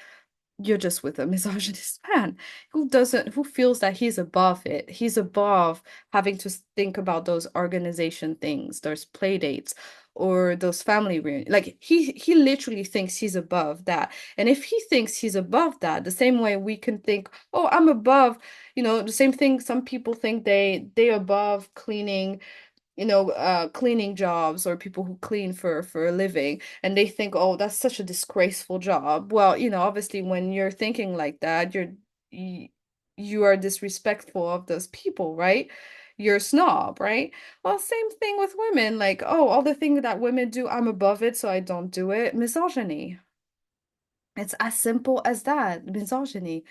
You're just with a misogynist man who feels that he's above it. He's above having to think about those organization things, those play dates, or those family reunions. Like he literally thinks he's above that. And if he thinks he's above that, the same way we can think, oh, I'm above, the same thing some people think they above cleaning, cleaning jobs, or people who clean for a living, and they think, oh, that's such a disgraceful job. Well, obviously when you're thinking like that, you, you are disrespectful of those people, right? You're a snob, right? Well, same thing with women, like, oh, all the things that women do, I'm above it, so I don't do it. Misogyny. It's as simple as that. Misogyny.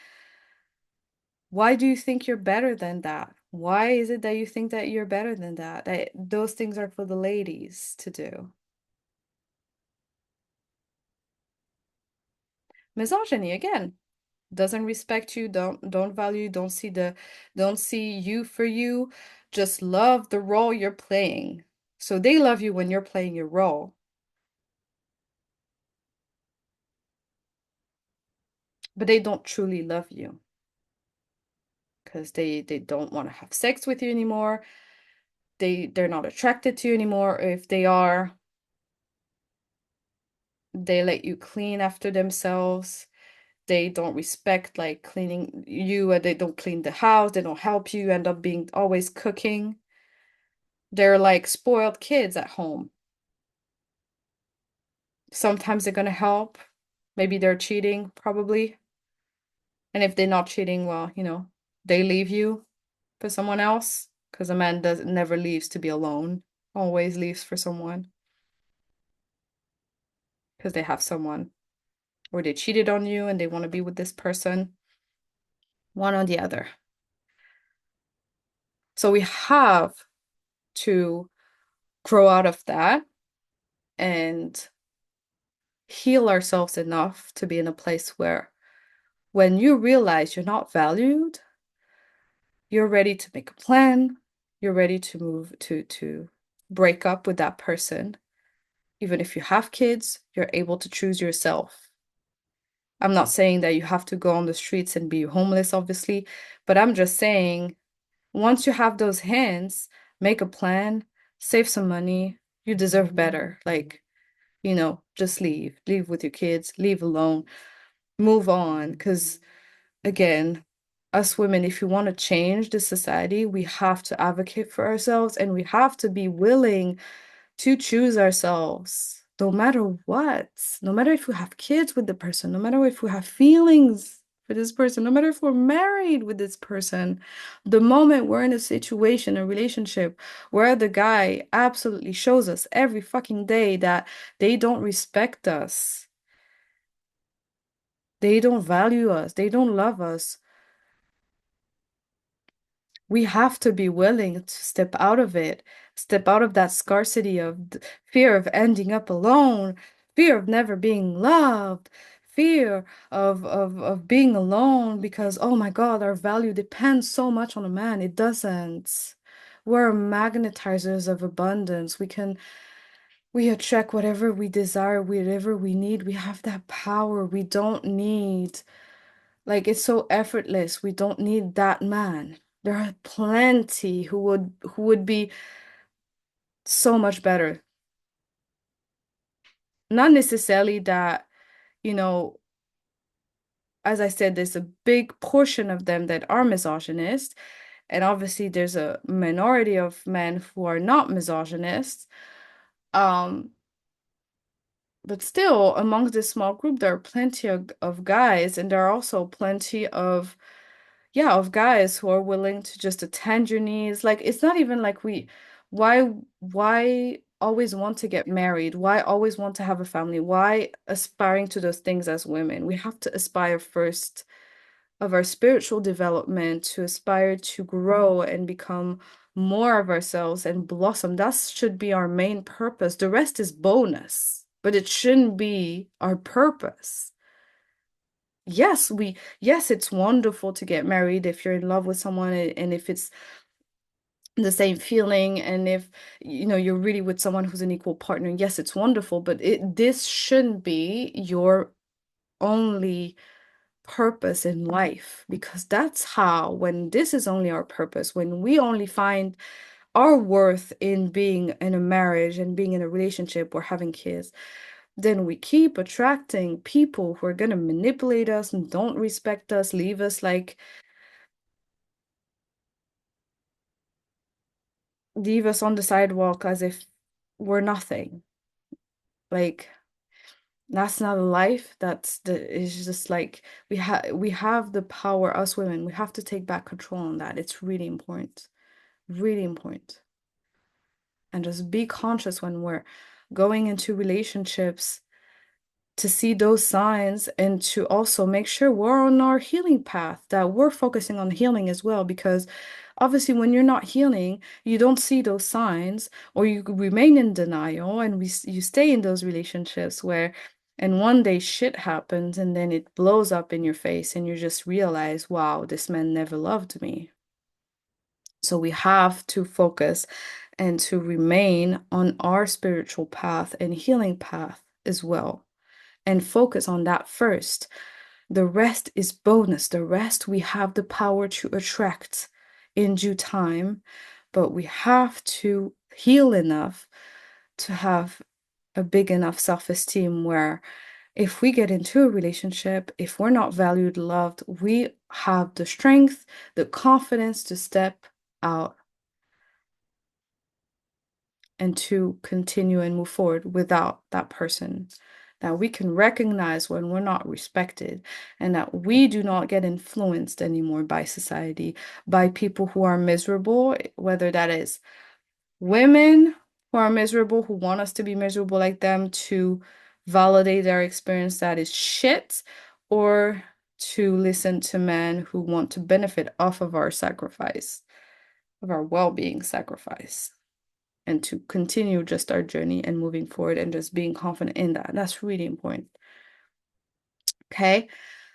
Why do you think you're better than that? Why is it that you think that you're better than that? That those things are for the ladies to do. Misogyny again. Doesn't respect you, don't value, don't see you for you. Just love the role you're playing. So they love you when you're playing your role, but they don't truly love you because they don't want to have sex with you anymore. They're not attracted to you anymore. Or if they are, they let you clean after themselves. They don't respect like cleaning you, and they don't clean the house, they don't help you, you end up being always cooking. They're like spoiled kids at home. Sometimes they're gonna help. Maybe they're cheating, probably. And if they're not cheating, well, they leave you for someone else. Because a man does never leaves to be alone. Always leaves for someone. Because they have someone. Or they cheated on you and they want to be with this person. One or the other. So we have to grow out of that and heal ourselves enough to be in a place where when you realize you're not valued, you're ready to make a plan, you're ready to move to break up with that person. Even if you have kids, you're able to choose yourself. I'm not saying that you have to go on the streets and be homeless, obviously, but I'm just saying once you have those hands, make a plan, save some money, you deserve better. Like, just leave. Leave with your kids, leave alone, move on. Because again, us women, if we want to change the society, we have to advocate for ourselves and we have to be willing to choose ourselves, no matter what. No matter if we have kids with the person, no matter if we have feelings for this person, no matter if we're married with this person, the moment we're in a situation, a relationship where the guy absolutely shows us every fucking day that they don't respect us, they don't value us, they don't love us, we have to be willing to step out of it, step out of that scarcity of fear of ending up alone, fear of never being loved, fear of being alone because, oh my God, our value depends so much on a man. It doesn't. We're magnetizers of abundance. We attract whatever we desire, whatever we need. We have that power. We don't need like it's so effortless. We don't need that man. There are plenty who would be so much better. Not necessarily that, you know, as I said, there's a big portion of them that are misogynist, and obviously there's a minority of men who are not misogynist. Um, but still, amongst this small group, there are plenty of guys, and there are also plenty of yeah, of guys who are willing to just attend your needs. Like it's not even like why always want to get married? Why always want to have a family? Why aspiring to those things as women? We have to aspire first of our spiritual development to aspire to grow and become more of ourselves and blossom. That should be our main purpose. The rest is bonus, but it shouldn't be our purpose. Yes, it's wonderful to get married if you're in love with someone and if it's the same feeling and if you're really with someone who's an equal partner. Yes, it's wonderful, but this shouldn't be your only purpose in life because that's how when this is only our purpose, when we only find our worth in being in a marriage and being in a relationship or having kids, then we keep attracting people who are going to manipulate us and don't respect us, leave us on the sidewalk as if we're nothing. Like that's not a life. It's just like we have the power, us women, we have to take back control on that. It's really important. Really important. And just be conscious when we're going into relationships to see those signs and to also make sure we're on our healing path, that we're focusing on healing as well. Because obviously, when you're not healing, you don't see those signs or you remain in denial and you stay in those relationships where, and one day shit happens and then it blows up in your face and you just realize, wow, this man never loved me. So we have to focus and to remain on our spiritual path and healing path as well, and focus on that first. The rest is bonus. The rest we have the power to attract in due time, but we have to heal enough to have a big enough self-esteem where if we get into a relationship, if we're not valued, loved, we have the strength, the confidence to step out and to continue and move forward without that person. That we can recognize when we're not respected, and that we do not get influenced anymore by society, by people who are miserable, whether that is women who are miserable, who want us to be miserable like them, to validate their experience that is shit, or to listen to men who want to benefit off of our sacrifice, of our well-being sacrifice, and to continue just our journey and moving forward and just being confident in that. That's really important. Okay,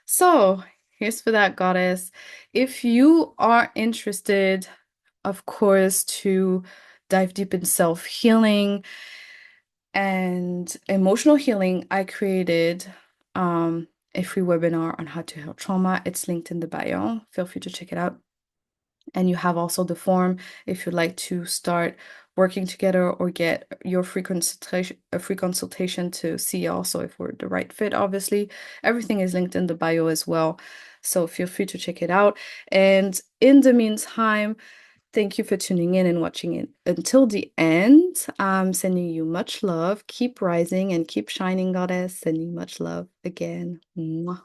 so here's for that, goddess. If you are interested, of course, to dive deep in self-healing and emotional healing, I created a free webinar on how to heal trauma. It's linked in the bio. Feel free to check it out. And you have also the form if you'd like to start working together or get your free consultation to see also if we're the right fit, obviously. Everything is linked in the bio as well. So feel free to check it out. And in the meantime, thank you for tuning in and watching it until the end. I'm sending you much love. Keep rising and keep shining, goddess. Sending much love again. Mwah.